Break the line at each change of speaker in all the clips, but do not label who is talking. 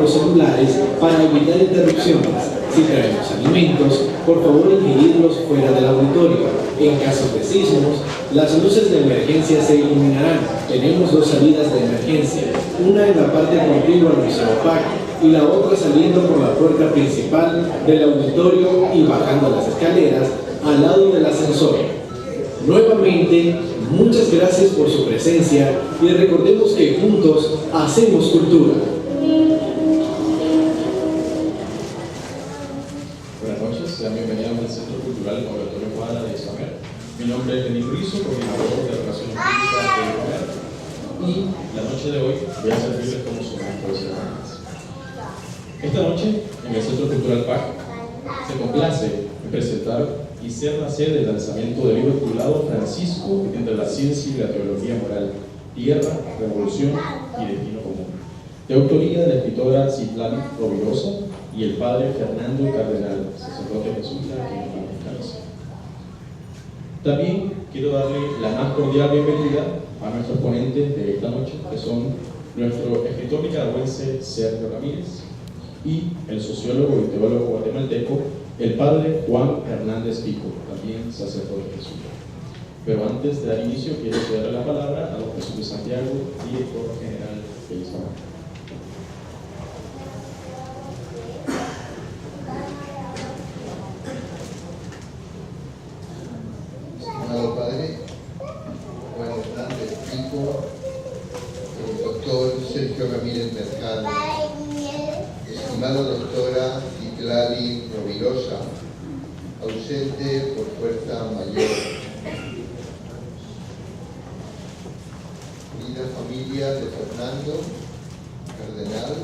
los celulares para evitar interrupciones. Si traemos alimentos, por favor ingerirlos fuera del auditorio. En caso de sismos, las luces de emergencia se iluminarán. Tenemos dos salidas de emergencia, una en la parte contigua al Museo PAC y la otra saliendo por la puerta principal del auditorio y bajando las escaleras al lado del ascensor. Nuevamente, muchas gracias por su presencia y recordemos que juntos hacemos cultura.
Buenas noches, sean bienvenidos al Centro Cultural Laboratorio Cuadra de Isomer. Mi nombre es Denis Rizo, coordinador de Relaciones Públicas de Isomer, y la noche de hoy voy a servirles como su maestro de ceremonias. Esta noche, en el Centro Cultural PAC, se complace en presentar y ser la sede del lanzamiento del libro titulado Francisco entre la ciencia y la teología moral, tierra, revolución y destino común, de autoría de la escritora Citlali Rovirosa y el padre Fernando Cardenal, sacerdote jesuita, que nos descansa. También quiero darle la más cordial bienvenida a nuestros ponentes de esta noche, que son nuestro escritor nicaragüense Sergio Ramírez y el sociólogo y teólogo guatemalteco, el padre Juan Hernández Pico, también sacerdote jesuita. Pero antes de dar inicio, quiero cederle la palabra a don Jesús de Santiago, director general de Isomer.
Estimado padre Juan Hernández Pico, el doctor Sergio Ramírez Mercado, estimada doctora Citlali Rovirosa, ausente por fuerza mayor, querida familia de Fernando Cardenal,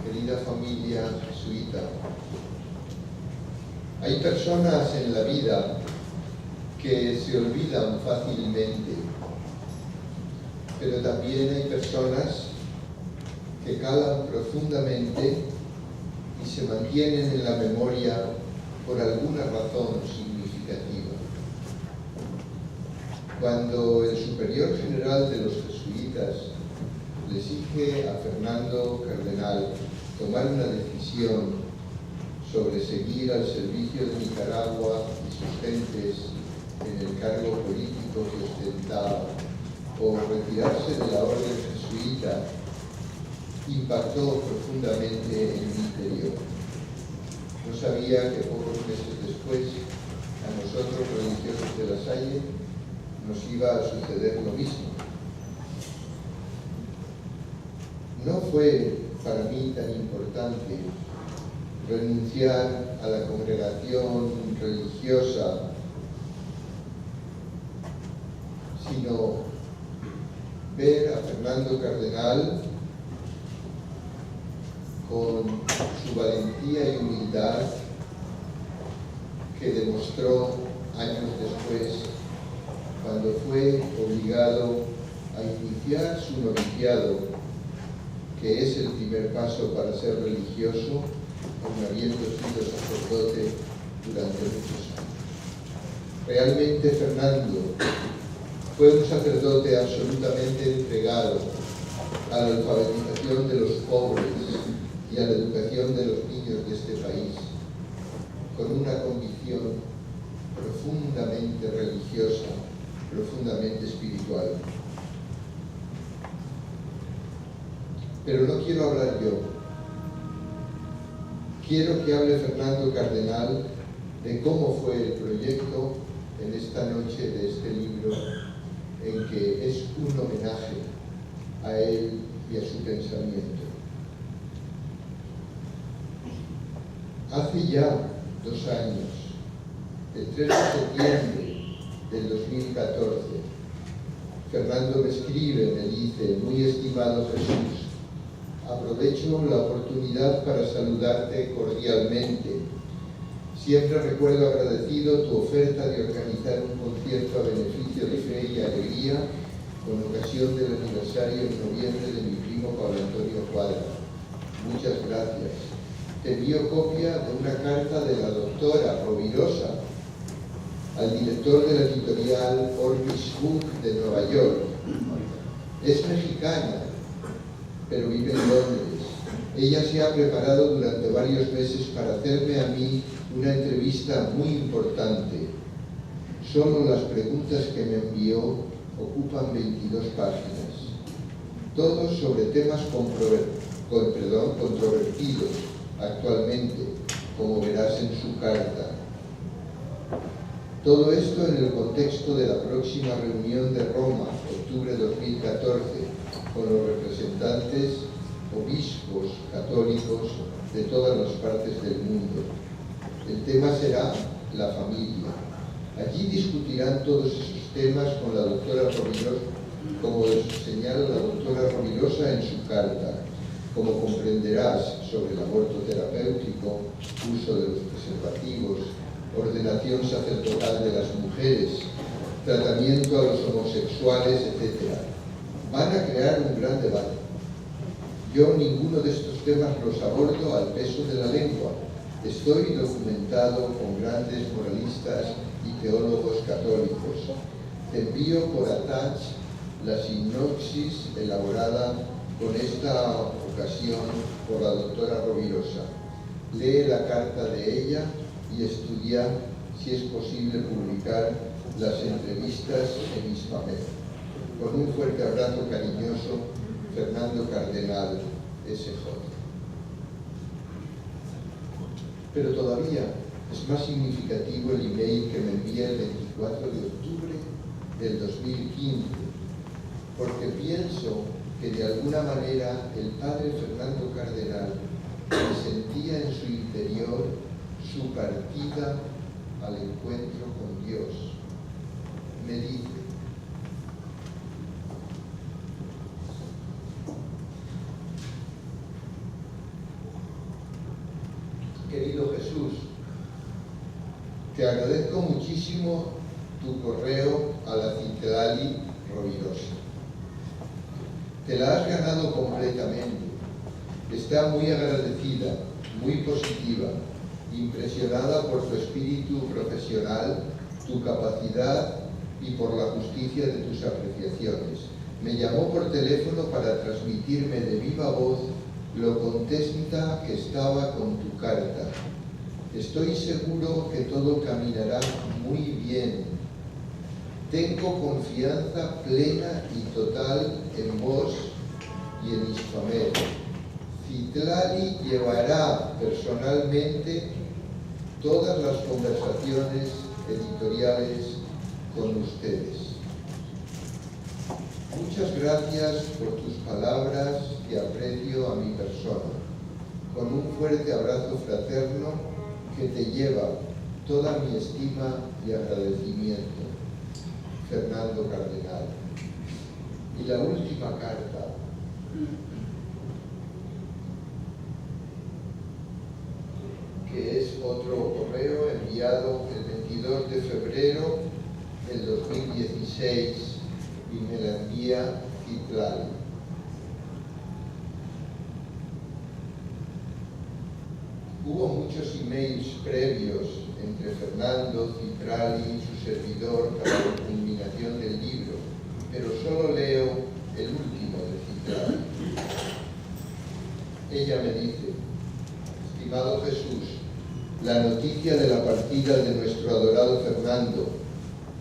querida familia jesuita. Hay personas en la vida que se olvidan fácilmente, pero también hay personas que calan profundamente y se mantienen en la memoria por alguna razón significativa. Cuando el superior general de los jesuitas le exige a Fernando Cardenal tomar una decisión sobre seguir al servicio de Nicaragua y sus gentes en el cargo político que ostentaba o retirarse de la orden jesuita, impactó profundamente en mi interior. No sabía que pocos meses después a nosotros religiosos de La Salle nos iba a suceder lo mismo. No fue para mí tan importante renunciar a la congregación religiosa, sino ver a Fernando Cardenal con su valentía y humildad que demostró años después, cuando fue obligado a iniciar su noviciado, que es el primer paso para ser religioso, aun habiendo sido sacerdote durante muchos años. Realmente Fernando fue un sacerdote absolutamente entregado a la alfabetización de los pobres y a la educación de los niños de este país, con una convicción profundamente religiosa, profundamente espiritual. Pero no quiero hablar yo. Quiero que hable Fernando Cardenal de cómo fue el proyecto en esta noche de este libro, en que es un homenaje a él y a su pensamiento. Hace ya 2 años, el 3 de septiembre del 2014, Fernando me escribe, me dice: muy estimado Jesús, aprovecho la oportunidad para saludarte cordialmente. Siempre recuerdo agradecido tu oferta de organizar un concierto a beneficio de Fe y Alegría con ocasión del aniversario en noviembre de mi primo Pablo Antonio Cuadra. Muchas gracias. Te envío copia de una carta de la doctora Rovirosa al director de la editorial Orbis Book de Nueva York. Es mexicana, pero vive en Londres. Ella se ha preparado durante varios meses para hacerme a mí una entrevista muy importante. Solo las preguntas que me envió ocupan 22 páginas, todos sobre temas controvertidos actualmente, como verás en su carta. Todo esto en el contexto de la próxima reunión de Roma, octubre de 2014, con los representantes obispos católicos de todas las partes del mundo. El tema será la familia. Allí discutirán todos esos temas con la doctora Rovirosa, como señala la doctora Rovirosa en su carta, como comprenderás, sobre el aborto terapéutico, uso de los preservativos, ordenación sacerdotal de las mujeres, tratamiento a los homosexuales, etc. Van a crear un gran debate. Yo ninguno de estos temas los abordo al peso de la lengua. Estoy documentado con grandes moralistas y teólogos católicos. Te envío por attach la sinopsis elaborada con esta ocasión por la doctora Rovirosa. Lee la carta de ella y estudia si es posible publicar las entrevistas en Hispamer. Con un fuerte abrazo cariñoso, Fernando Cardenal, S.J. Pero todavía es más significativo el email que me envía el 24 de octubre del 2015, porque pienso que de alguna manera el padre Fernando Cardenal sentía en su interior su partida al encuentro con Dios. Me dice: querido Jesús, te agradezco muchísimo tu correo a la Citlali Rovirosa. Te la has ganado completamente. Está muy agradecida, muy positiva, impresionada por tu espíritu profesional, tu capacidad y por la justicia de tus apreciaciones. Me llamó por teléfono para transmitirme de viva voz lo contenta que estaba con tu carta. Estoy seguro que todo caminará muy bien. Tengo confianza plena y total en vos y en Hispamer. Citlali llevará personalmente todas las conversaciones editoriales con ustedes. Muchas gracias por tus palabras que aprecio a mi persona. Con un fuerte abrazo fraterno que te lleva toda mi estima y agradecimiento. Fernando Cardenal. Y la última carta, que es otro correo enviado el 22 de febrero del 2016 y me la envía Citlali. Hubo muchos emails previos entre Fernando, Citlali y su servidor para la culminación del libro, pero solo leo el último de Citlali. Ella me dice: estimado Jesús, la noticia de la partida de nuestro adorado Fernando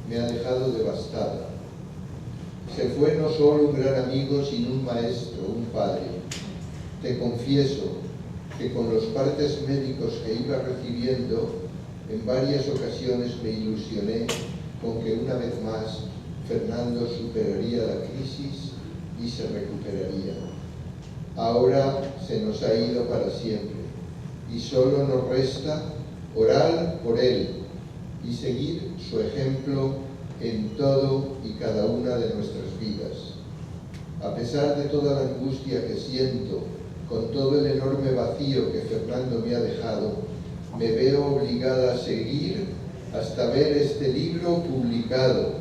me ha dejado devastada. Se fue no solo un gran amigo, sino un maestro, un padre. Te confieso que con los partes médicos que iba recibiendo, en varias ocasiones me ilusioné con que una vez más Fernando superaría la crisis y se recuperaría. Ahora se nos ha ido para siempre y solo nos resta orar por él y seguir su ejemplo en todo y cada una de nuestras vidas. A pesar de toda la angustia que siento, con todo el enorme vacío que Fernando me ha dejado, me veo obligada a seguir hasta ver este libro publicado,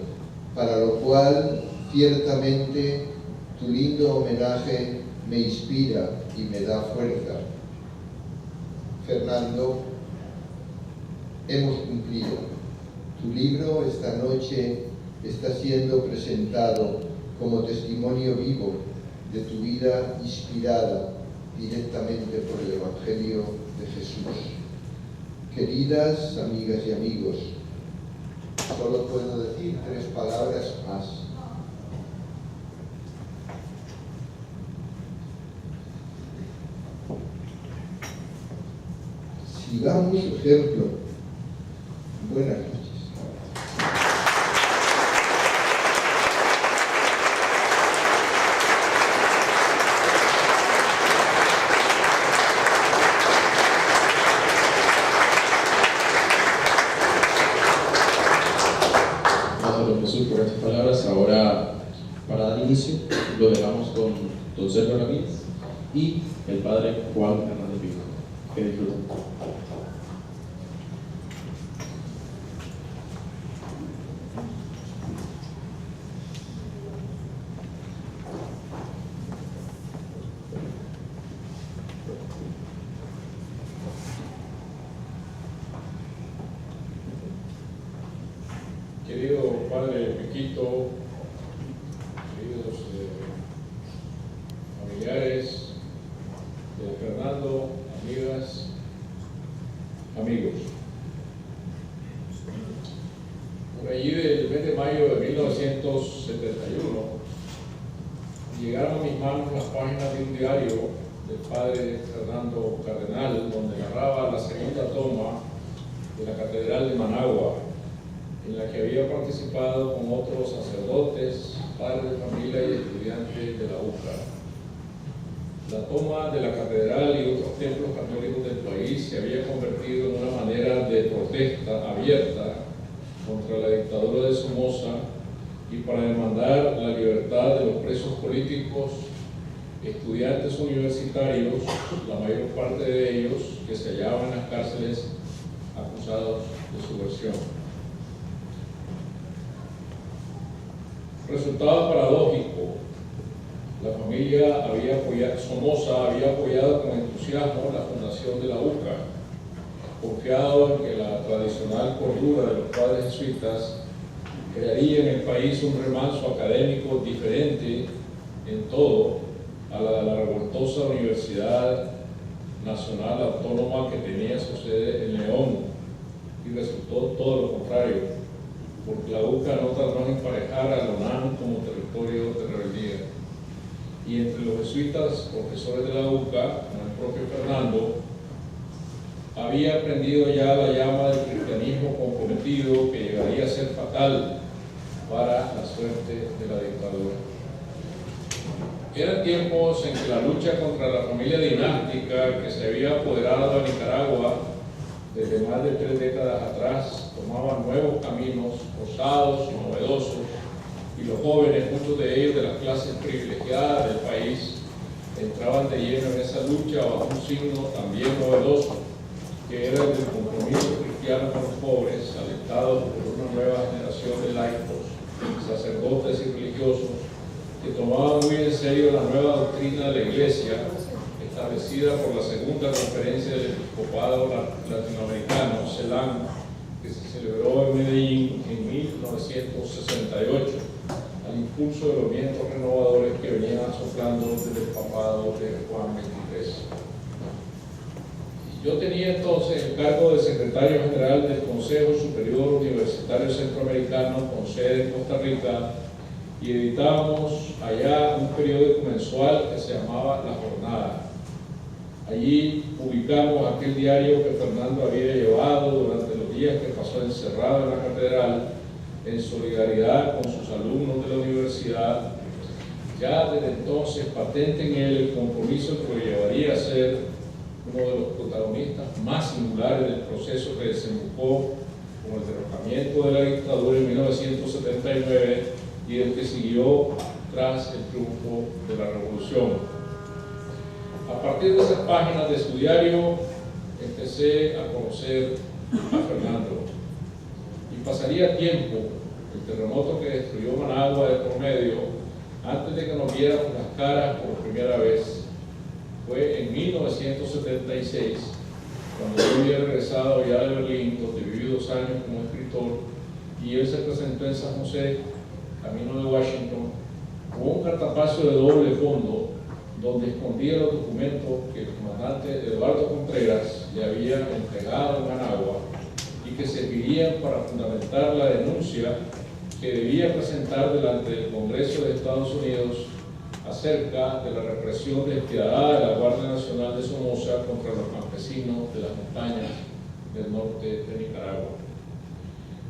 para lo cual ciertamente tu lindo homenaje me inspira y me da fuerza. Fernando, hemos cumplido. Tu libro esta noche está siendo presentado como testimonio vivo de tu vida inspirada, directamente por el Evangelio de Jesús. Queridas amigas y amigos, solo puedo decir 3 palabras más. Sigamos su ejemplo. Buenas noches.
Jesús por estas palabras. Ahora, para dar inicio, lo dejamos con don Sergio Ramírez y el padre Juan Hernández Vigo. Que disfruten.
Querido padre Pequito, queridos familiares de Fernando, amigas, amigos. Por allí del mes de mayo de 1971 llegaron a mis manos las páginas de un diario del padre Fernando Cardenal, donde narraba la segunda toma de la Catedral de Managua, en la que había participado con otros sacerdotes, padres de familia y estudiantes de la UCA. La toma de la catedral y otros templos católicos del país se había convertido en una manera de protesta abierta contra la dictadura de Somoza y para demandar la libertad de los presos políticos, estudiantes universitarios, la mayor parte de ellos que se hallaban en las cárceles acusados de subversión. Resultado paradójico, la familia Somoza había apoyado con entusiasmo la fundación de la UCA, confiado en que la tradicional cordura de los padres jesuitas crearía en el país un remanso académico diferente en todo a la de la revoltosa Universidad Nacional Autónoma que tenía su sede en León, y resultó todo lo contrario, porque la UCA no tardó en emparejar a la UNAM como territorio de rebeldía. Y entre los jesuitas, profesores de la UCA, como el propio Fernando, había aprendido ya la llama del cristianismo comprometido que llegaría a ser fatal para la suerte de la dictadura. Eran tiempos en que la lucha contra la familia dinástica que se había apoderado de Nicaragua desde más de 3 décadas atrás tomaba nuevos caminos, osados y novedosos, y los jóvenes, muchos de ellos de las clases privilegiadas del país, entraban de lleno en esa lucha bajo un signo también novedoso, que era el del compromiso cristiano con los pobres, alentados por una nueva generación de laicos, sacerdotes y religiosos, que tomaban muy en serio la nueva doctrina de la Iglesia, establecida por la segunda conferencia del Episcopado Latinoamericano, CELAM, que se celebró en Medellín en 1968, al impulso de los vientos renovadores que venían soplando desde el papado de Juan XXIII. Yo tenía entonces el cargo de secretario general del Consejo Superior Universitario Centroamericano con sede en Costa Rica, y editábamos allá un periódico mensual que se llamaba La Jornada. Allí publicamos aquel diario que Fernando había llevado durante los días que pasó encerrado en la catedral, en solidaridad con sus alumnos de la universidad, ya desde entonces patente en él el compromiso que lo llevaría a ser uno de los protagonistas más singulares del proceso que desembocó con el derrocamiento de la dictadura en 1979 y el que siguió tras el triunfo de la revolución. A partir de esas páginas de su diario empecé a conocer a Fernando, y pasaría tiempo, el terremoto que destruyó Managua de por medio, antes de que nos viéramos las caras por primera vez. Fue en 1976, cuando yo había regresado ya de Berlín, donde viví 2 años como escritor, y él se presentó en San José, camino de Washington, con un cartapacio de doble fondo, donde escondía los documentos que el comandante Eduardo Contreras le había entregado en Managua y que servirían para fundamentar la denuncia que debía presentar delante del Congreso de Estados Unidos acerca de la represión despiadada de la Guardia Nacional de Somoza contra los campesinos de las montañas del norte de Nicaragua.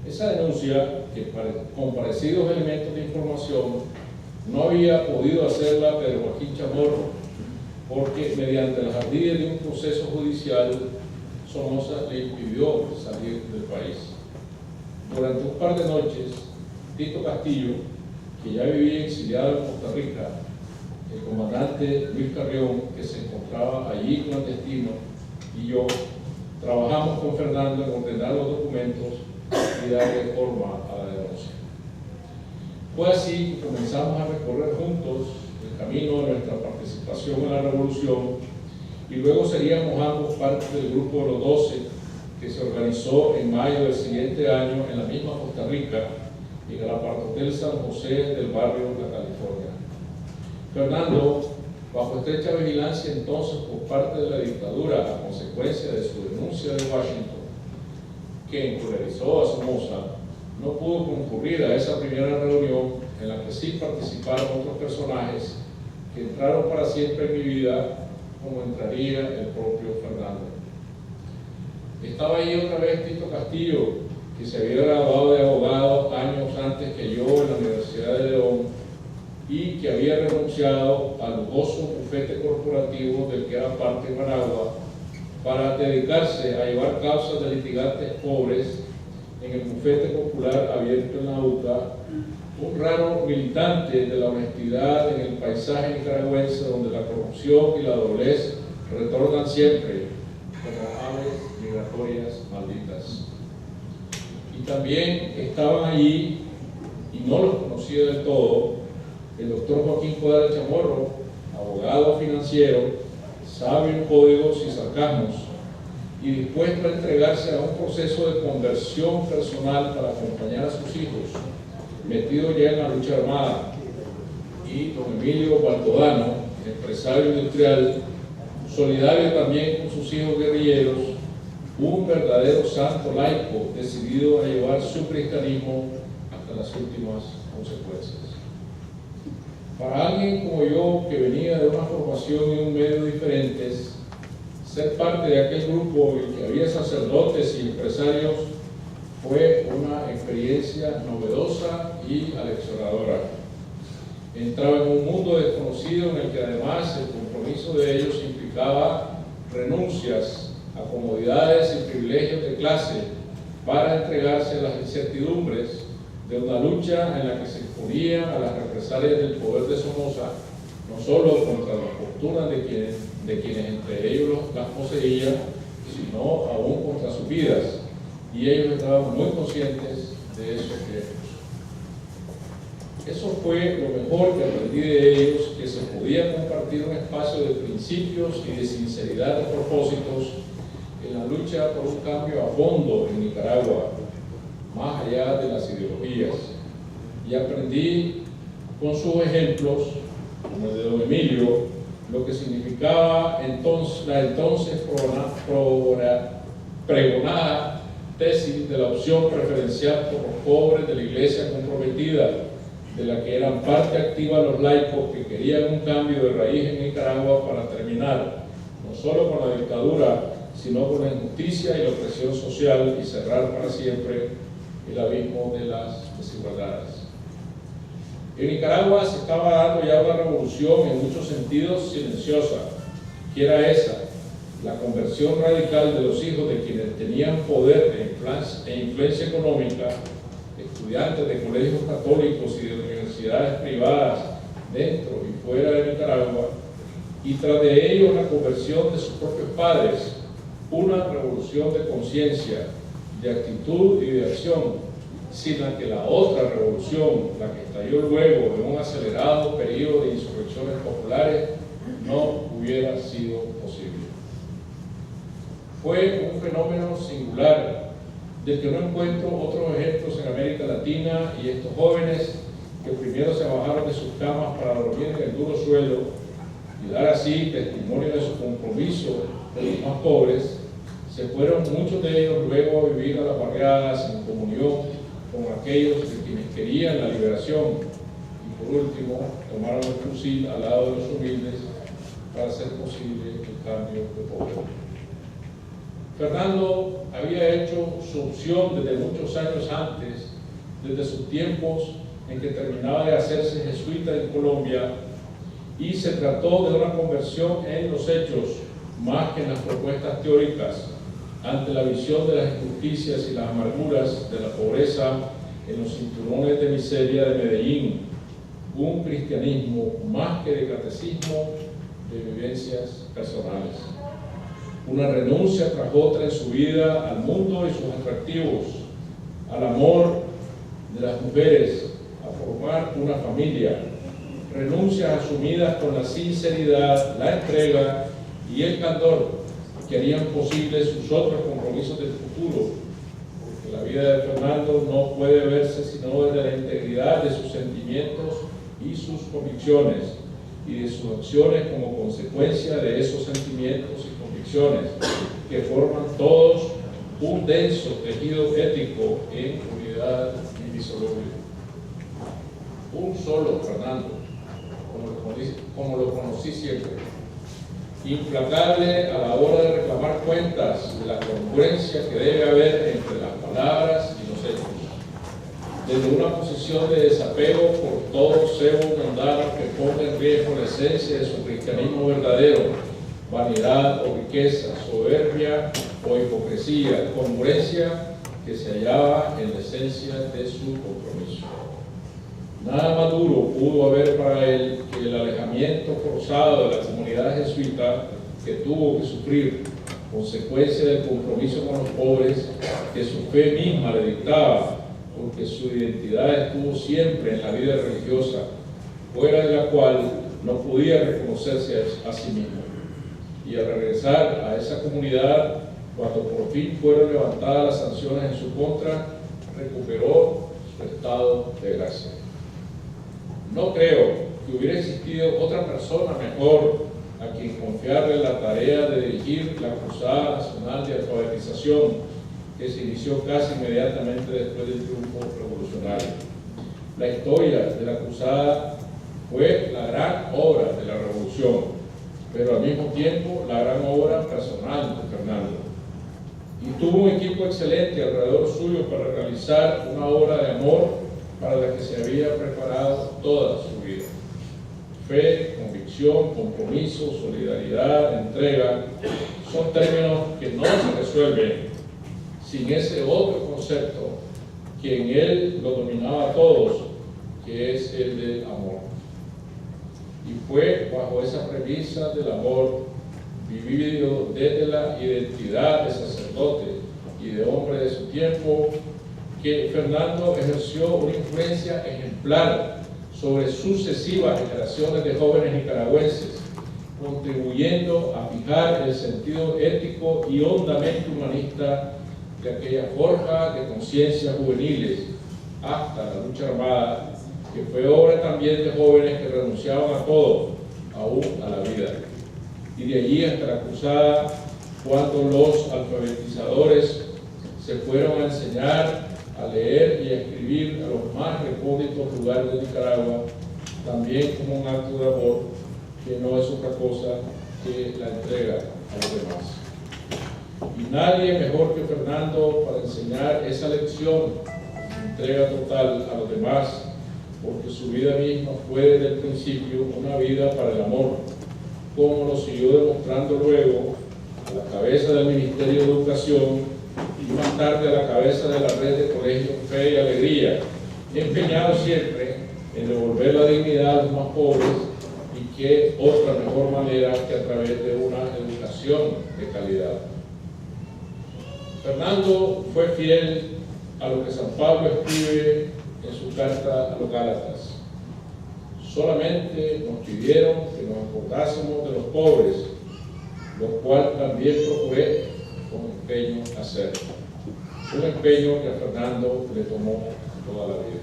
Esa denuncia, que con parecidos elementos de información, no había podido hacerla Pedro Joaquín Chamorro, porque mediante las ardillas de un proceso judicial, Somoza le impidió salir del país. Durante un par de noches, Tito Castillo, que ya vivía exiliado en Costa Rica, el comandante Luis Carrión, que se encontraba allí clandestino, y yo trabajamos con Fernando en ordenar los documentos y darle forma a la denuncia. Fue así que comenzamos a recorrer juntos el camino de nuestra participación en la revolución, y luego seríamos ambos parte del grupo de los 12 que se organizó en mayo del siguiente año en la misma Costa Rica, en el Aparthotel San José del barrio La California. Fernando, bajo estrecha vigilancia entonces por parte de la dictadura a consecuencia de su denuncia de Washington, que encolerizó a Somoza, no pudo concurrir a esa primera reunión en la que sí participaron otros personajes que entraron para siempre en mi vida, como entraría el propio Fernando. Estaba ahí otra vez Tito Castillo, que se había graduado de abogado años antes que yo en la Universidad de León y que había renunciado al lujoso bufete corporativo del que era parte en Managua para dedicarse a llevar causas de litigantes pobres en el bufete popular abierto en la UCA, un raro militante de la honestidad en el paisaje nicaragüense donde la corrupción y la doblez retornan siempre como aves migratorias malditas. Y también estaban allí, y no los conocía del todo, el doctor Joaquín Cuadra Chamorro, abogado financiero, sabio en códigos y sarcasmos, y dispuesto a entregarse a un proceso de conversión personal para acompañar a sus hijos, metido ya en la lucha armada, y don Emilio Baldodano, empresario industrial, solidario también con sus hijos guerrilleros, un verdadero santo laico decidido a llevar su cristianismo hasta las últimas consecuencias. Para alguien como yo, que venía de una formación y un medio diferentes, ser parte de aquel grupo en que había sacerdotes y empresarios fue una experiencia novedosa y aleccionadora. Entraba en un mundo desconocido en el que además el compromiso de ellos implicaba renuncias a comodidades y privilegios de clase para entregarse a las incertidumbres de una lucha en la que se exponían a las represalias del poder de Somoza, no solo contra las fortunas de quienes entre ellos las poseían, sino aún contra sus vidas, y ellos estaban muy conscientes de esos riesgos. Eso fue lo mejor que aprendí de ellos, que se podía compartir un espacio de principios y de sinceridad de propósitos en la lucha por un cambio a fondo en Nicaragua, más allá de las ideologías. Y aprendí con sus ejemplos, como el de don Emilio, lo que significaba la entonces pregonada tesis de la opción preferencial por los pobres de la Iglesia comprometida, de la que eran parte activa los laicos que querían un cambio de raíz en Nicaragua para terminar no solo con la dictadura, sino con la injusticia y la opresión social y cerrar para siempre el abismo de las desigualdades. En Nicaragua se estaba dando ya una revolución en muchos sentidos silenciosa, que era esa, la conversión radical de los hijos de quienes tenían poder e influencia económica, estudiantes de colegios católicos y de universidades privadas dentro y fuera de Nicaragua, y tras de ello la conversión de sus propios padres, una revolución de conciencia, de actitud y de acción, sin la que la otra revolución, la que estalló luego de un acelerado periodo de insurrecciones populares, no hubiera sido posible. Fue un fenómeno singular, del que no encuentro otros ejemplos en América Latina, y estos jóvenes que primero se bajaron de sus camas para dormir en el duro suelo, y dar así testimonio de su compromiso con los más pobres, se fueron muchos de ellos luego a vivir a las barriadas en comunión con aquellos de quienes querían la liberación, y por último tomaron el fusil al lado de los humildes para hacer posible el cambio de poder. Fernando había hecho su opción desde muchos años antes, desde sus tiempos en que terminaba de hacerse jesuita en Colombia, y se trató de una conversión en los hechos más que en las propuestas teóricas, ante la visión de las injusticias y las amarguras de la pobreza en los cinturones de miseria de Medellín, un cristianismo más que de catecismo, de vivencias personales. Una renuncia tras otra en su vida al mundo y sus atractivos, al amor de las mujeres, a formar una familia, renuncias asumidas con la sinceridad, la entrega y el candor que harían posibles sus otros compromisos del futuro, porque la vida de Fernando no puede verse sino desde la integridad de sus sentimientos y sus convicciones, y de sus acciones como consecuencia de esos sentimientos y convicciones, que forman todos un denso tejido ético en unidad indisoluble. Un solo Fernando, como lo conocí siempre, implacable a la hora de reclamar cuentas de la congruencia que debe haber entre las palabras y los hechos, desde una posición de desapego por todo cebo mundano que ponga en riesgo la esencia de su cristianismo verdadero, vanidad o riqueza, soberbia o hipocresía, congruencia que se hallaba en la esencia de su compromiso. Nada más duro pudo haber para él que el alejamiento forzado de la comunidad jesuita que tuvo que sufrir, consecuencia del compromiso con los pobres que su fe misma le dictaba, porque su identidad estuvo siempre en la vida religiosa, fuera de la cual no podía reconocerse a sí mismo. Y al regresar a esa comunidad, cuando por fin fueron levantadas las sanciones en su contra, recuperó su estado de gracia. No creo que hubiera existido otra persona mejor a quien confiarle la tarea de dirigir la Cruzada Nacional de Alfabetización, que se inició casi inmediatamente después del triunfo revolucionario. La historia de la Cruzada fue la gran obra de la Revolución, pero al mismo tiempo la gran obra personal de Fernando. Y tuvo un equipo excelente alrededor suyo para realizar una obra de amor para la que se había preparado toda su vida. Fe, convicción, compromiso, solidaridad, entrega, son términos que no se resuelven sin ese otro concepto que en él lo dominaba a todos, que es el del amor. Y fue bajo esa premisa del amor, vivido desde la identidad de sacerdote y de hombre de su tiempo, que Fernando ejerció una influencia ejemplar sobre sucesivas generaciones de jóvenes nicaragüenses, contribuyendo a fijar el sentido ético y hondamente humanista de aquella forja de conciencias juveniles hasta la lucha armada, que fue obra también de jóvenes que renunciaban a todo, aún a la vida. Y de allí hasta la Cruzada, cuando los alfabetizadores se fueron a enseñar a leer y a escribir a los más recónditos lugares de Nicaragua, también como un acto de amor que no es otra cosa que la entrega a los demás. Y nadie mejor que Fernando para enseñar esa lección de entrega total a los demás, porque su vida misma fue desde el principio una vida para el amor, como lo siguió demostrando luego a la cabeza del Ministerio de Educación y más tarde a la cabeza de la red de colegios Fe y Alegría, empeñado siempre en devolver la dignidad a los más pobres, y qué otra mejor manera que a través de una educación de calidad. Fernando fue fiel a lo que San Pablo escribe en su carta a los Gálatas. Solamente nos pidieron que nos acordásemos de los pobres, lo cual también procuré con empeño hacer. Un empeño que a Fernando le tomó toda la vida.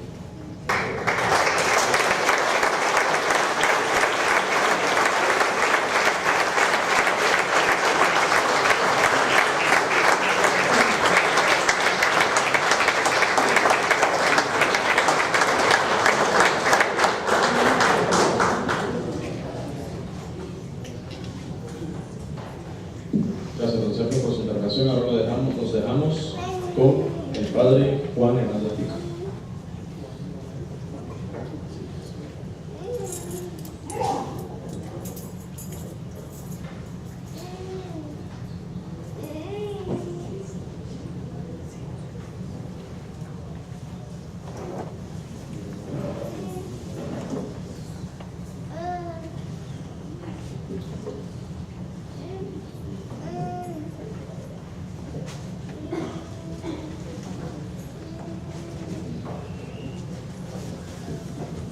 los dejamos con el padre Juan Hernández Pico.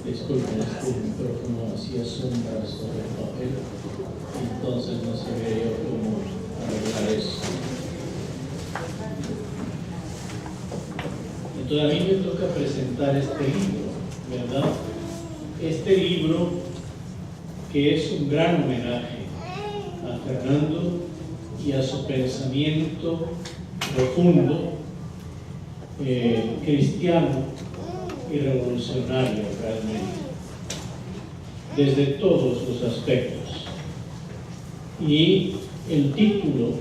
Disculpen, este micrófono hacía sombras sobre el papel, entonces no sabía yo cómo arreglar eso. Entonces a mí me toca presentar este libro, ¿verdad? Este libro que es un gran homenaje a Fernando y a su pensamiento profundo, cristiano y revolucionario realmente, desde todos los aspectos. Y el título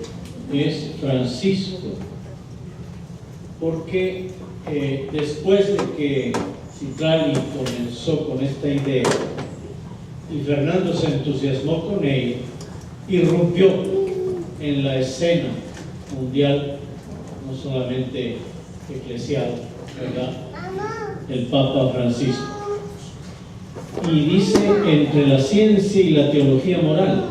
es Francisco, porque después de que Citlali comenzó con esta idea y Fernando se entusiasmó con ella, irrumpió en la escena mundial, no solamente eclesial, ¿verdad?, el Papa Francisco. Y dice entre la ciencia y la teología moral.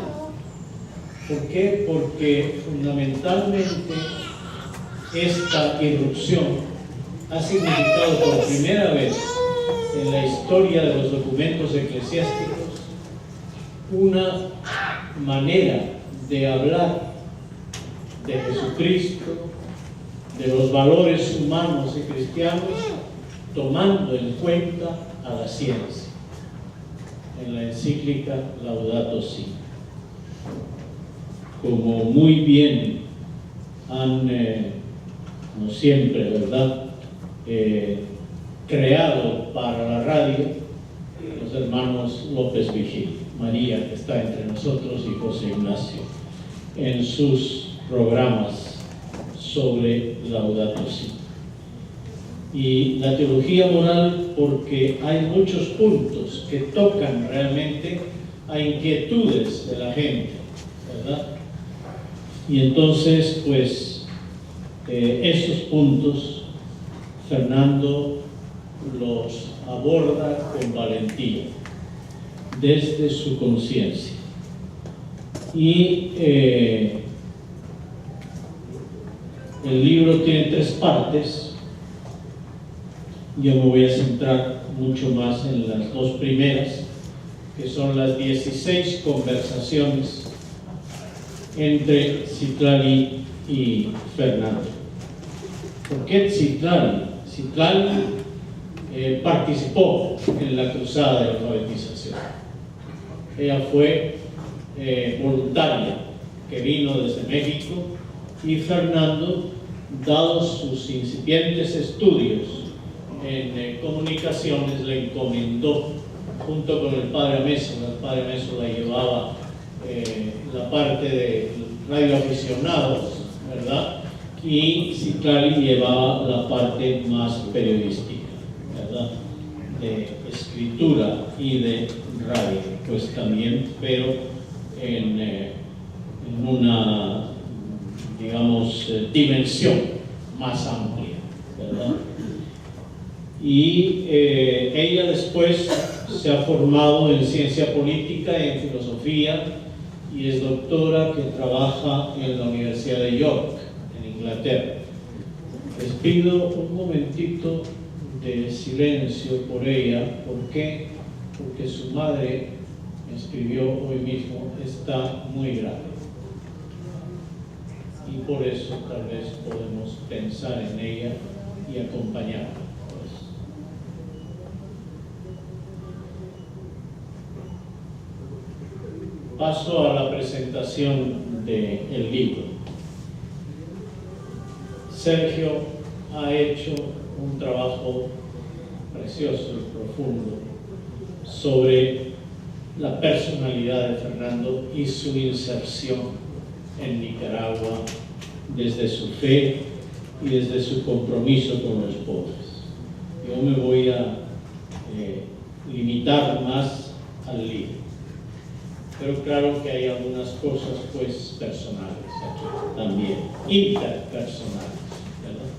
¿Por qué? Porque fundamentalmente esta irrupción ha significado por primera vez en la historia de los documentos eclesiásticos una manera de hablar de Jesucristo, de los valores humanos y cristianos, tomando en cuenta a la ciencia, en la encíclica Laudato Si. Como muy bien han, como siempre, ¿verdad?, creado para la radio los hermanos López Vigil, María, que está entre nosotros, y José Ignacio, en sus programas sobre Laudato Si. Y la teología moral, porque hay muchos puntos que tocan realmente a inquietudes de la gente, ¿verdad? Y entonces, pues, esos puntos Fernando los aborda con valentía, desde su conciencia. Y el libro tiene 3 partes. Yo me voy a centrar mucho más en las 2 primeras, que son las 16 conversaciones entre Citlali y Fernando. ¿Por qué Citlali? Citlali participó en la cruzada de alfabetización. Ella fue voluntaria, que vino desde México, y Fernando, dados sus incipientes estudios en comunicaciones, le encomendó, junto con el padre Ameso. El padre Ameso la llevaba la parte de radioaficionados, ¿verdad?, y Citlali llevaba la parte más periodística, ¿verdad?, de escritura y de radio, pues también, pero en una, digamos, dimensión más amplia, ¿verdad? Y ella después se ha formado en ciencia política y en filosofía, y es doctora que trabaja en la Universidad de York, en Inglaterra. Les pido un momentito de silencio por ella. ¿Por qué? Porque su madre, me escribió hoy mismo, está muy grave. Y por eso tal vez podemos pensar en ella y acompañarla. Paso a la presentación del libro. Sergio ha hecho un trabajo precioso y profundo sobre la personalidad de Fernando y su inserción en Nicaragua, desde su fe y desde su compromiso con los pobres. Yo me voy a limitar más al libro, pero claro que hay algunas cosas pues personales aquí también, interpersonales, ¿verdad?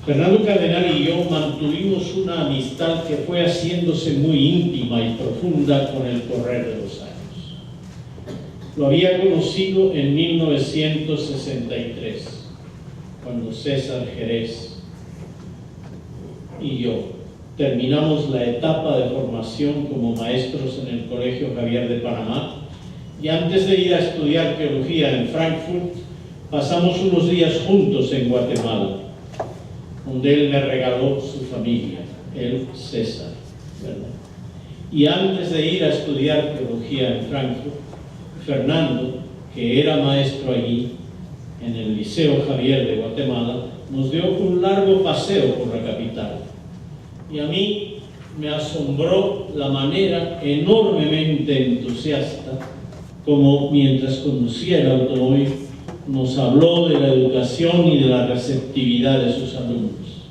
Fernando Cardenal y yo mantuvimos una amistad que fue haciéndose muy íntima y profunda con el correr de los años. Lo había conocido en 1963, cuando César Jerez y yo terminamos la etapa de formación como maestros en el Colegio Javier de Panamá, y antes de ir a estudiar teología en Frankfurt, pasamos unos días juntos en Guatemala, donde él me regaló su familia, él, César, ¿verdad? Y antes de ir a estudiar teología en Frankfurt, Fernando, que era maestro allí, en el Liceo Javier de Guatemala, nos dio un largo paseo por la capital. Y a mí me asombró la manera enormemente entusiasta como, mientras conducía el automóvil, nos habló de la educación y de la receptividad de sus alumnos.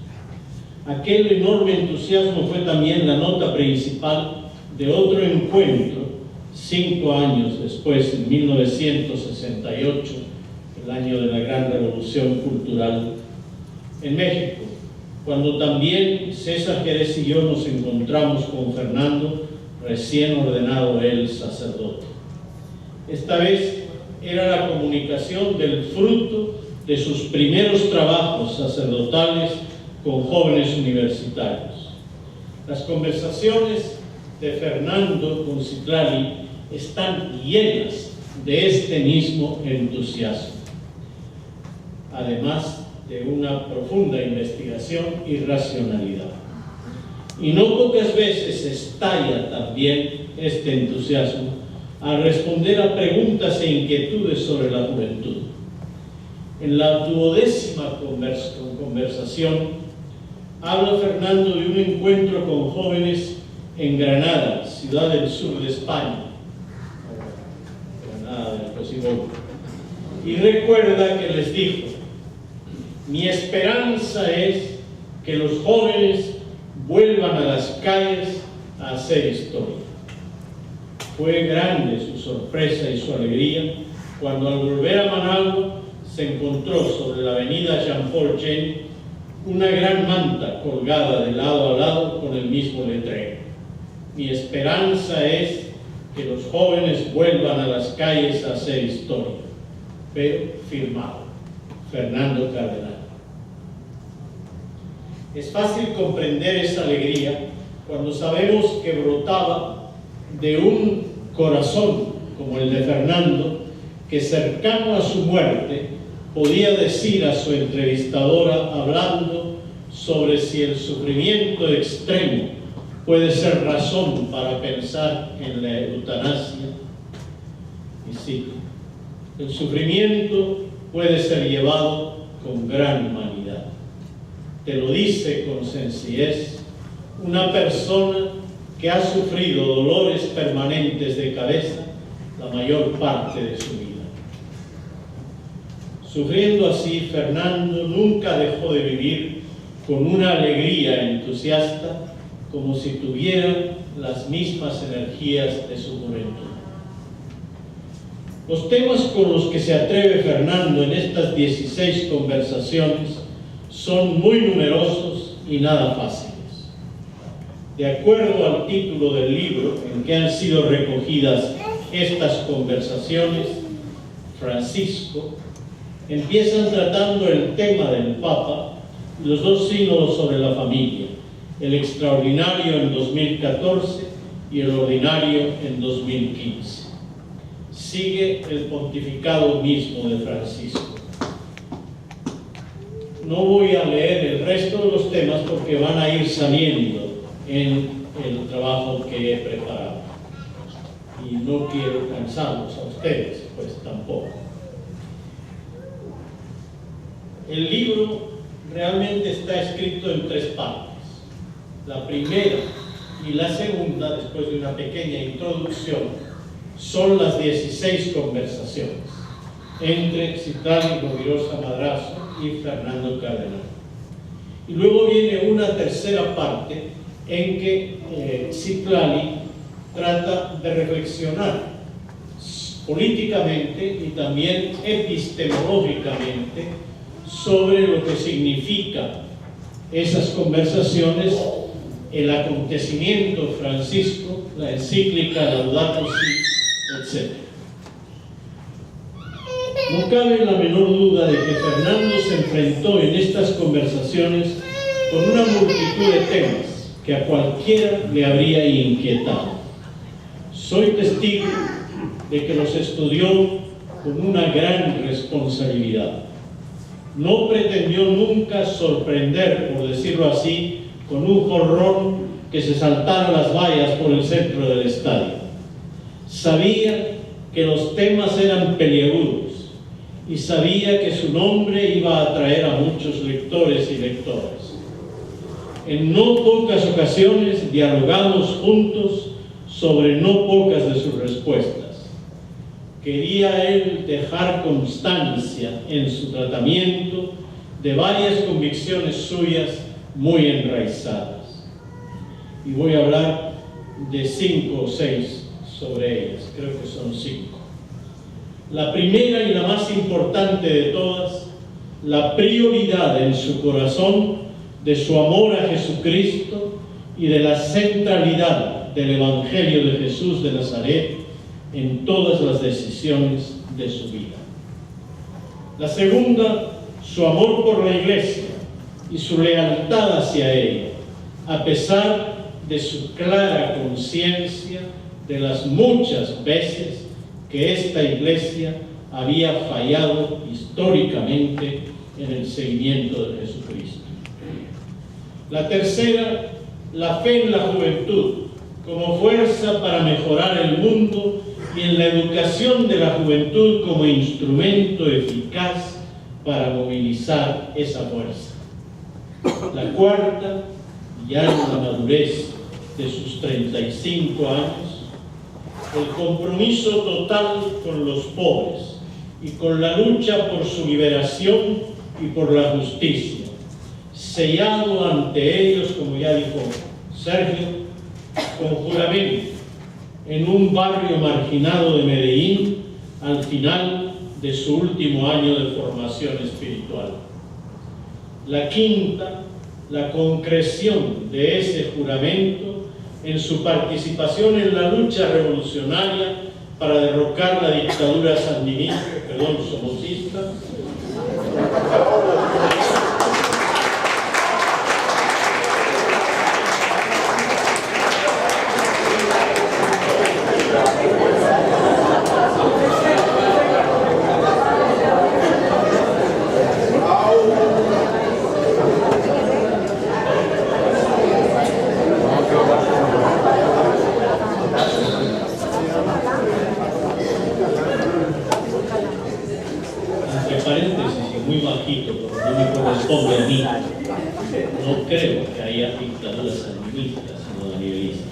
Aquel enorme entusiasmo fue también la nota principal de otro encuentro 5 años después, en 1968, el año de la gran revolución cultural en México, cuando también César Jerez y yo nos encontramos con Fernando, recién ordenado él sacerdote. Esta vez era la comunicación del fruto de sus primeros trabajos sacerdotales con jóvenes universitarios. Las conversaciones de Fernando con Citlali están llenas de este mismo entusiasmo, además de una profunda investigación y racionalidad. Y no pocas veces estalla también este entusiasmo al responder a preguntas e inquietudes sobre la juventud. En la 12ª conversación habla Fernando de un encuentro con jóvenes en Granada, ciudad del sur de España, Granada del Cocibote, y recuerda que les dijo: mi esperanza es que los jóvenes vuelvan a las calles a hacer historia. Fue grande su sorpresa y su alegría cuando, al volver a Managua, se encontró sobre la avenida Jean-Paul Gene una gran manta colgada de lado a lado con el mismo letrero: mi esperanza es que los jóvenes vuelvan a las calles a hacer historia, pero firmado Fernando Cardenal. Es fácil comprender esa alegría cuando sabemos que brotaba de un corazón como el de Fernando, que cercano a su muerte podía decir a su entrevistadora, hablando sobre si el sufrimiento extremo puede ser razón para pensar en la eutanasia, y sí, el sufrimiento puede ser llevado con gran humanidad. Te lo dice con sencillez una persona que ha sufrido dolores permanentes de cabeza la mayor parte de su vida. Sufriendo así, Fernando nunca dejó de vivir con una alegría entusiasta, como si tuviera las mismas energías de su juventud. Los temas con los que se atreve Fernando en estas 16 conversaciones son muy numerosos y nada fáciles. De acuerdo al título del libro en que han sido recogidas estas conversaciones, Francisco, empiezan tratando el tema del Papa y los 2 sínodos sobre la familia, el extraordinario en 2014 y el ordinario en 2015. Sigue el pontificado mismo de Francisco. No voy a leer el resto de los temas porque van a ir saliendo en el trabajo que he preparado. Y no quiero cansarlos a ustedes, pues tampoco. El libro realmente está escrito en 3 partes. La primera y la segunda, después de una pequeña introducción, son las 16 conversaciones entre Citlali Rovirosa Madrazo y Fernando Cardenal. Y luego viene una tercera parte en que Citlali trata de reflexionar políticamente y también epistemológicamente sobre lo que significa esas conversaciones, el acontecimiento Francisco, la encíclica Laudato Si, etc. No cabe la menor duda de que Fernando se enfrentó en estas conversaciones con una multitud de temas que a cualquiera le habría inquietado. Soy testigo de que los estudió con una gran responsabilidad. No pretendió nunca sorprender, por decirlo así, con un jorrón que se saltara las vallas por el centro del estadio. Sabía que los temas eran peliagudos y sabía que su nombre iba a atraer a muchos lectores y lectoras. En no pocas ocasiones dialogamos juntos sobre no pocas de sus respuestas. Quería él dejar constancia en su tratamiento de varias convicciones suyas muy enraizadas. Y voy a hablar de 5 o 6 sobre ellas, creo que son 5. La primera y la más importante de todas, la prioridad en su corazón de su amor a Jesucristo y de la centralidad del Evangelio de Jesús de Nazaret en todas las decisiones de su vida. La segunda, su amor por la Iglesia y su lealtad hacia ella, a pesar de su clara conciencia de las muchas veces que esta Iglesia había fallado históricamente en el seguimiento de Jesucristo. La tercera, la fe en la juventud como fuerza para mejorar el mundo y en la educación de la juventud como instrumento eficaz para movilizar esa fuerza. La cuarta, ya en la madurez de sus 35 años, el compromiso total con los pobres y con la lucha por su liberación y por la justicia, sellado ante ellos, como ya dijo Sergio, con juramento en un barrio marginado de Medellín al final de su último año de formación espiritual. La quinta, la concreción de ese juramento en su participación en la lucha revolucionaria para derrocar la dictadura somocista, muy bajito, porque no me corresponde a mí. No creo que haya dictaduras sandinistas, sino danielistas.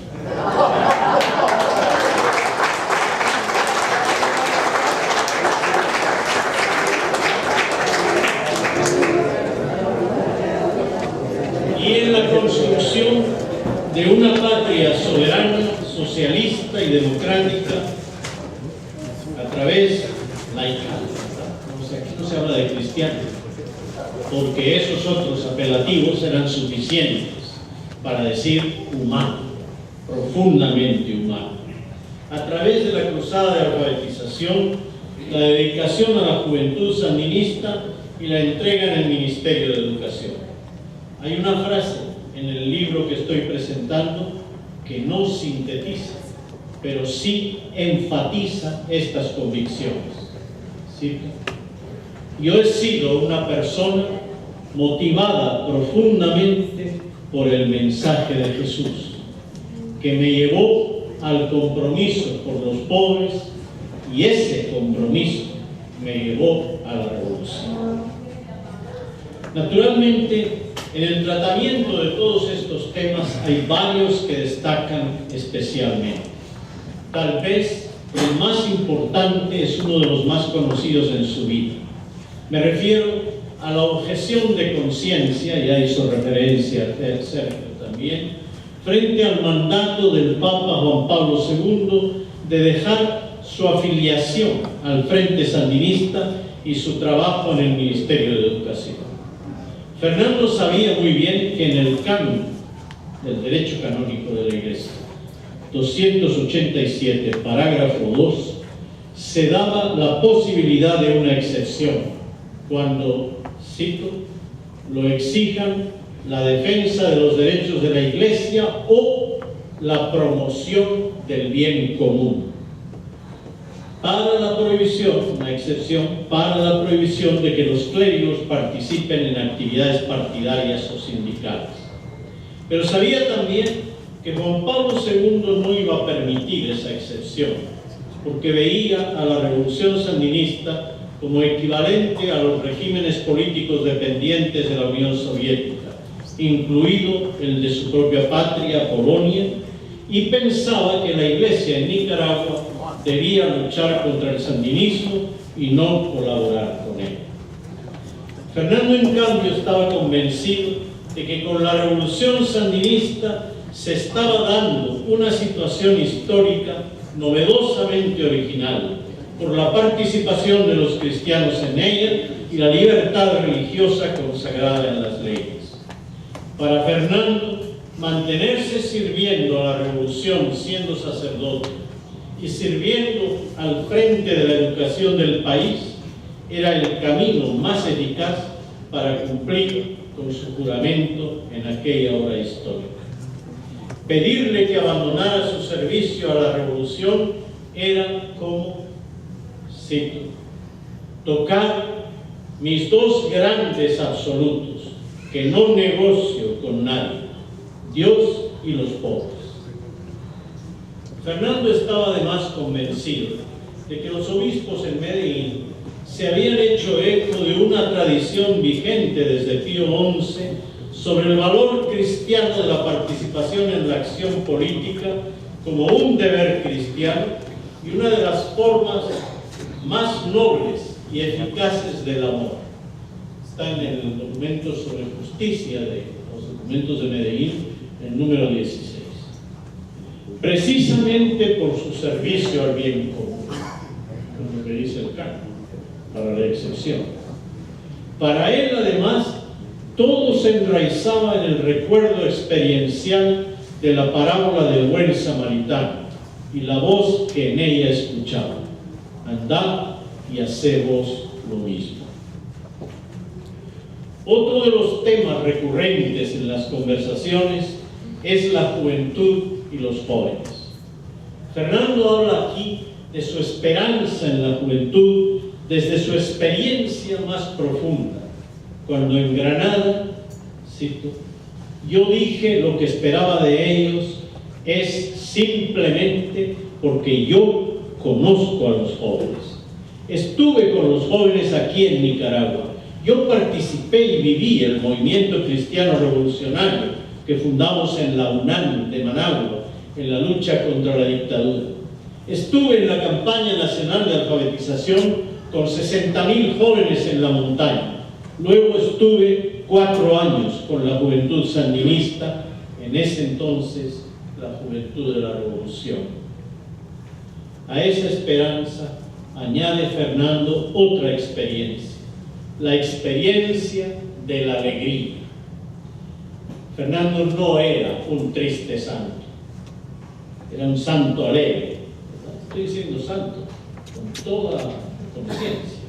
Y en la construcción de una patria soberana, socialista y democrática a través laica. Aquí no se habla de cristianos, porque esos otros apelativos eran suficientes para decir humano, profundamente humano. A través de la cruzada de alfabetización, la dedicación a la juventud sandinista y la entrega en el Ministerio de Educación. Hay una frase en el libro que estoy presentando que no sintetiza, pero sí enfatiza estas convicciones. ¿Sí? Yo he sido una persona motivada profundamente por el mensaje de Jesús, que me llevó al compromiso por los pobres, y ese compromiso me llevó a la revolución. Naturalmente, en el tratamiento de todos estos temas hay varios que destacan especialmente. Tal vez el más importante es uno de los más conocidos en su vida. Me refiero a la objeción de conciencia, ya hizo referencia a Sergio también, frente al mandato del Papa Juan Pablo II de dejar su afiliación al Frente Sandinista y su trabajo en el Ministerio de Educación. Fernando sabía muy bien que en el canon del derecho canónico de la Iglesia, 287, parágrafo 2, se daba la posibilidad de una excepción cuando, cito, lo exijan la defensa de los derechos de la Iglesia o la promoción del bien común. Para la prohibición, una excepción, para la prohibición de que los clérigos participen en actividades partidarias o sindicales. Pero sabía también que Juan Pablo II no iba a permitir esa excepción, porque veía a la revolución sandinista como equivalente a los regímenes políticos dependientes de la Unión Soviética, incluido el de su propia patria, Polonia, y pensaba que la Iglesia en Nicaragua debía luchar contra el sandinismo y no colaborar con él. Fernando, en cambio, estaba convencido de que con la revolución sandinista se estaba dando una situación histórica novedosamente original por la participación de los cristianos en ella y la libertad religiosa consagrada en las leyes. Para Fernando, mantenerse sirviendo a la revolución siendo sacerdote y sirviendo al frente de la educación del país era el camino más eficaz para cumplir con su juramento en aquella hora histórica. Pedirle que abandonara su servicio a la revolución era como, cito, tocar mis dos grandes absolutos, que no negocio con nadie, Dios y los pobres. Fernando estaba además convencido de que los obispos en Medellín se habían hecho eco de una tradición vigente desde Pío XI sobre el valor cristiano de la participación en la acción política como un deber cristiano y una de las formas más nobles y eficaces del amor. Está en el documento sobre justicia de los documentos de Medellín, el número 16. Precisamente por su servicio al bien común, como lo que dice el canon, para la excepción. Para él, además, todo se enraizaba en el recuerdo experiencial de la parábola del buen samaritano y la voz que en ella escuchaba: andad y haced vos lo mismo. Otro de los temas recurrentes en las conversaciones es la juventud y los jóvenes. Fernando habla aquí de su esperanza en la juventud desde su experiencia más profunda, cuando en Granada, cito, yo dije lo que esperaba de ellos es simplemente porque yo conozco a los jóvenes. Estuve con los jóvenes aquí en Nicaragua. Yo participé y viví el movimiento cristiano revolucionario que fundamos en la UNAM de Managua, en la lucha contra la dictadura. Estuve en la campaña nacional de alfabetización con 60.000 jóvenes en la montaña. Luego estuve 4 años con la juventud sandinista, en ese entonces la juventud de la revolución. A esa esperanza añade Fernando otra experiencia, la experiencia de la alegría. Fernando no era un triste santo, era un santo alegre. Estoy diciendo santo con toda conciencia,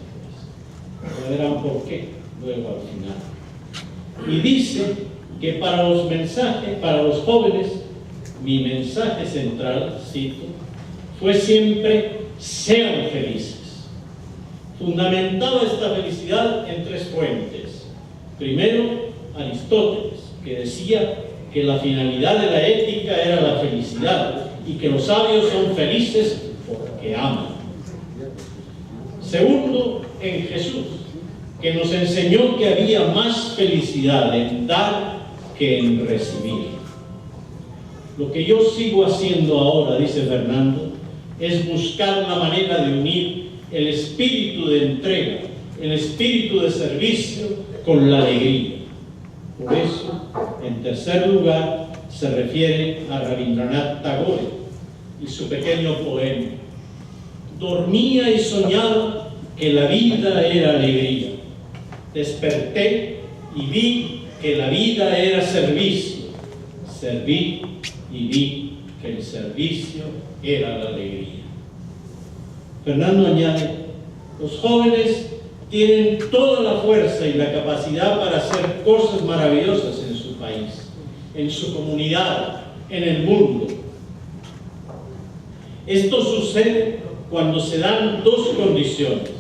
pues. Ya verán por qué luego al final. Y dice que para los jóvenes, mi mensaje central, cito, fue siempre: sean felices. Fundamentaba esta felicidad en 3 fuentes. Primero, Aristóteles, que decía que la finalidad de la ética era la felicidad y que los sabios son felices porque aman. Segundo, en Jesús, que nos enseñó que había más felicidad en dar que en recibir. Lo que yo sigo haciendo ahora, dice Fernando, es buscar una manera de unir el espíritu de entrega el espíritu de servicio con la alegría. Por eso, en tercer lugar, se refiere a Rabindranath Tagore y su pequeño poema. Dormía y soñaba que la vida era alegría. Desperté y vi que la vida era servicio. Serví y vi que el servicio era la alegría. Fernando añade: los jóvenes tienen toda la fuerza y la capacidad para hacer cosas maravillosas en su país, en su comunidad, en el mundo. Esto sucede cuando se dan dos condiciones.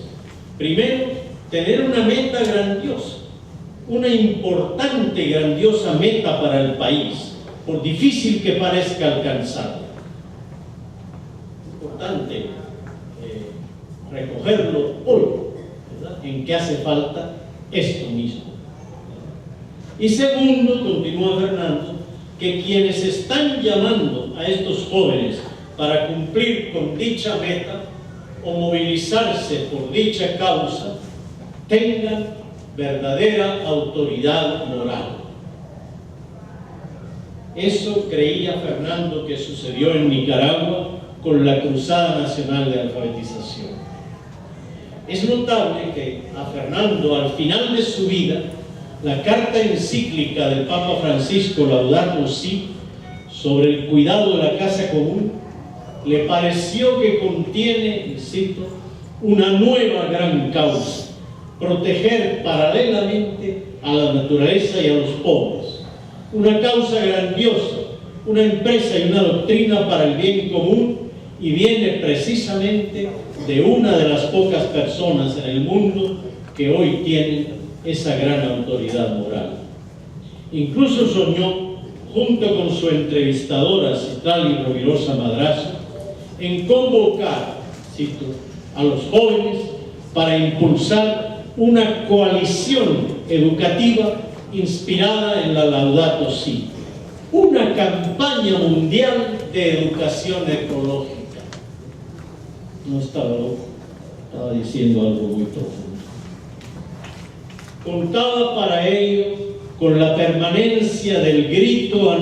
Primero, tener una meta grandiosa, una importante y grandiosa meta para el país, por difícil que parezca alcanzarla. Importante recogerlo hoy, ¿verdad?, en que hace falta esto mismo. Y segundo, continúa Fernando, que quienes están llamando a estos jóvenes para cumplir con dicha meta o movilizarse por dicha causa tengan verdadera autoridad moral. Eso creía Fernando que sucedió en Nicaragua con la Cruzada Nacional de Alfabetización. Es notable que a Fernando, al final de su vida, la carta encíclica del Papa Francisco Laudato Si sobre el cuidado de la casa común le pareció que contiene, y cito, una nueva gran causa: proteger paralelamente a la naturaleza y a los pobres. Una causa grandiosa, una empresa y una doctrina para el bien común, y viene precisamente de una de las pocas personas en el mundo que hoy tienen esa gran autoridad moral. Incluso soñó, junto con su entrevistadora Citlali Rovirosa Madrazo, en convocar, cito, a los jóvenes para impulsar una coalición educativa inspirada en la Laudato Si, una campaña mundial de educación ecológica. No estaba loco, estaba diciendo algo muy profundo. Contaba para ello con la permanencia del grito